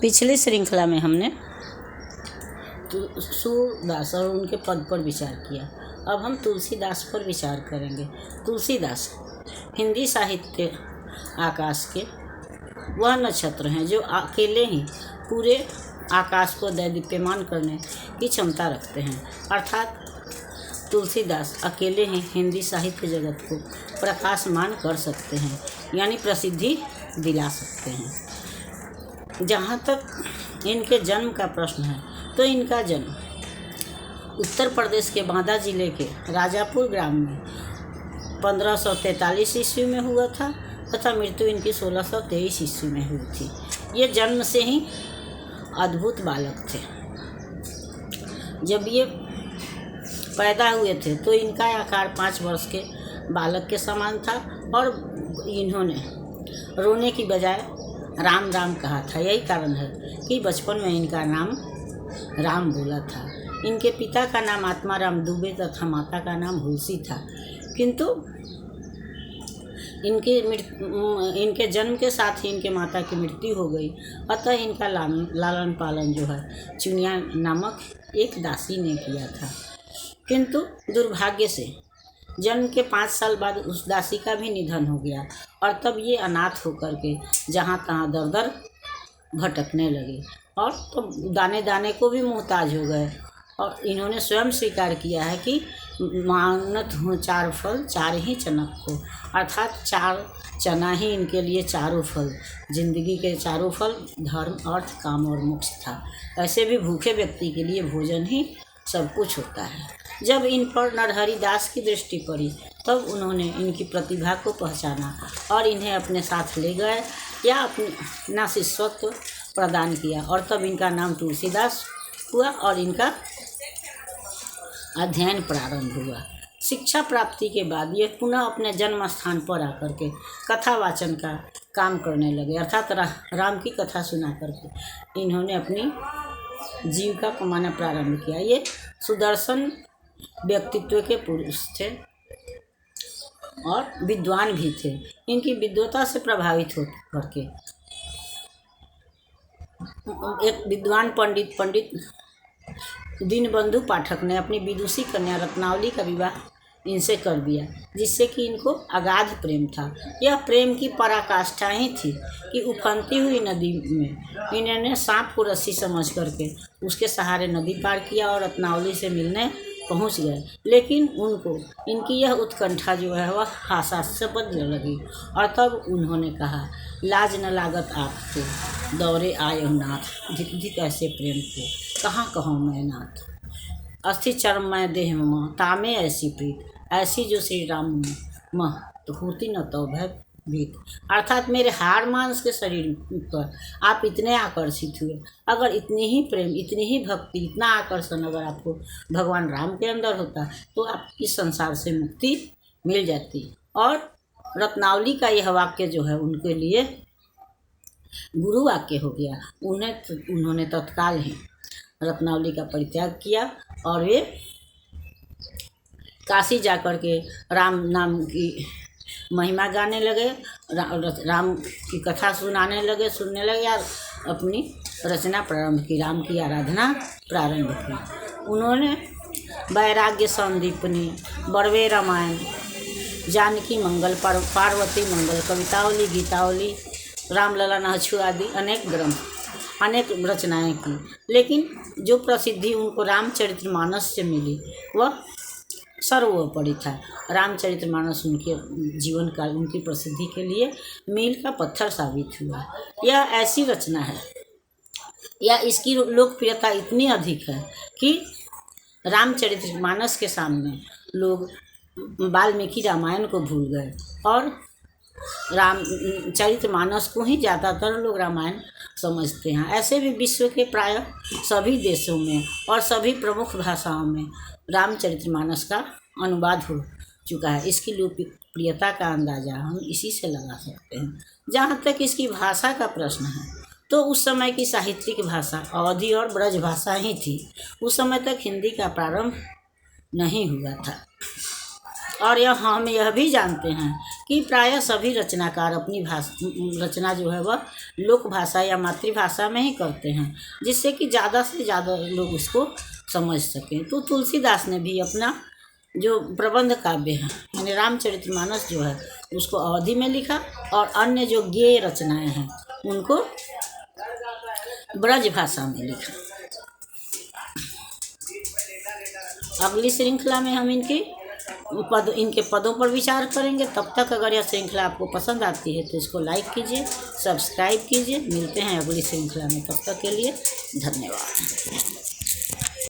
पिछली श्रृंखला में हमने सूरदास और उनके पद पर विचार किया। अब हम तुलसीदास पर विचार करेंगे। तुलसीदास हिंदी साहित्य आकाश के वह नक्षत्र हैं जो अकेले ही पूरे आकाश को दैदीप्यमान करने की क्षमता रखते हैं। अर्थात तुलसीदास अकेले ही हिंदी साहित्य जगत को प्रकाशमान कर सकते हैं, यानी प्रसिद्धि दिला सकते हैं। जहाँ तक इनके जन्म का प्रश्न है तो इनका जन्म उत्तर प्रदेश के बांदा जिले के राजापुर ग्राम में 1543 ईस्वी में हुआ था तथा मृत्यु इनकी 1623 ईस्वी में हुई थी। ये जन्म से ही अद्भुत बालक थे। जब ये पैदा हुए थे तो इनका आकार 5 वर्ष के बालक के समान था और इन्होंने रोने की बजाय राम राम कहा था। यही कारण है कि बचपन में इनका नाम राम बोला था। इनके पिता का नाम आत्माराम दुबे तथा माता का नाम हुलसी था, किंतु इनके जन्म के साथ ही इनके माता की मृत्यु हो गई। अतः इनका लालन पालन जो है चुनिया नामक एक दासी ने किया था। किंतु दुर्भाग्य से जन्म के 5 साल बाद उस दासी का भी निधन हो गया और तब ये अनाथ होकर के जहाँ तहाँ दर दर भटकने लगे और तो दाने दाने को भी मोहताज हो गए। और इन्होंने स्वयं स्वीकार किया है कि मांगत हूँ 4 फल 4 ही चनक को, अर्थात 4 चना ही इनके लिए चारों फल, जिंदगी के चारों फल धर्म अर्थ काम और मोक्ष था। ऐसे भी भूखे व्यक्ति के लिए भोजन ही सब कुछ होता है। जब इन पर नरहरि दास की दृष्टि पड़ी तब उन्होंने इनकी प्रतिभा को पहचाना और इन्हें अपने साथ ले गए या अपना शिष्यत्व प्रदान किया और तब इनका नाम तुलसीदास हुआ और इनका अध्ययन प्रारंभ हुआ। शिक्षा प्राप्ति के बाद ये पुनः अपने जन्म स्थान पर आकर के कथा वाचन का काम करने लगे, अर्थात राम की कथा सुना करके इन्होंने अपनी जीविका कमाना प्रारंभ किया। ये सुदर्शन व्यक्तित्व के पुरुष थे और विद्वान भी थे। इनकी विद्वता से प्रभावित हो करके एक विद्वान पंडित दीनबंधु पाठक ने अपनी विदुषी कन्या रत्नावली का विवाह इनसे कर दिया, जिससे कि इनको अगाध प्रेम था। यह प्रेम की पराकाष्ठा ही थी कि उफनती हुई नदी में इन्होंने सांप को रस्सी समझ करके उसके सहारे नदी पार किया और रत्नावली से मिलने पहुंच गए। लेकिन उनको इनकी यह उत्कंठा जो है वह हास्यास्पद लगी और तब उन्होंने कहा, लाज न लागत आपको दौरे आयो नाथ, धिक धिक ऐसे प्रेम को कहाँ कहूँ मैं नाथ। अस्थि चर्म मैं देह मह तामे ऐसी प्रीत, ऐसी जो श्री राम मह तो होती न तो भय भीत। अर्थात मेरे हाड़ मांस के शरीर पर आप इतने आकर्षित हुए। अगर इतनी ही प्रेम इतनी ही भक्ति इतना आकर्षण अगर आपको भगवान राम के अंदर होता तो आपकी इस संसार से मुक्ति मिल जाती। और रत्नावली का यह वाक्य जो है उनके लिए गुरु वाक्य हो गया। उन्होंने तत्काल ही रत्नावली का परित्याग किया और वे काशी जाकर के राम नाम की महिमा गाने लगे, राम की कथा सुनने लगे और अपनी रचना प्रारंभ की, राम की आराधना प्रारंभ की। उन्होंने वैराग्य संदीपनी, बड़वे रामायण, जानकी मंगल, पार्वती मंगल, कवितावली, गीतावली, रामलला नहछु आदि अनेक रचनाएं की। लेकिन जो प्रसिद्धि उनको रामचरितमानस से मिली वह सर्वोपरि था। रामचरितमानस उनके जीवन काल उनकी प्रसिद्धि के लिए मील का पत्थर साबित हुआ। यह ऐसी रचना है या इसकी लोकप्रियता इतनी अधिक है कि रामचरितमानस के सामने लोग वाल्मीकि रामायण को भूल गए और रामचरितमानस को ही ज़्यादातर लोग रामायण समझते हैं। ऐसे भी विश्व के प्राय सभी देशों में और सभी प्रमुख भाषाओं में रामचरितमानस का अनुवाद हो चुका है। इसकी लोकप्रियता का अंदाज़ा हम इसी से लगा सकते हैं। जहाँ तक इसकी भाषा का प्रश्न है तो उस समय की साहित्यिक भाषा अवधी और ब्रज भाषा ही थी। उस समय तक हिंदी का प्रारंभ नहीं हुआ था। और हम यह भी जानते हैं कि प्रायः सभी रचनाकार अपनी रचना जो है वह लोक भाषा या मातृभाषा में ही करते हैं, जिससे कि ज़्यादा से ज़्यादा लोग इसको समझ सकें। तो तुलसीदास ने भी अपना जो प्रबंध काव्य है यानी रामचरितमानस जो है उसको अवधी में लिखा, और अन्य जो गेय रचनाएं हैं उनको ब्रज भाषा में लिखा। अगली श्रृंखला में हम इनके पदों पर विचार करेंगे। तब तक अगर यह श्रृंखला आपको पसंद आती है तो इसको लाइक कीजिए, सब्सक्राइब कीजिए। मिलते हैं अगली श्रृंखला में, तब तक के लिए धन्यवाद।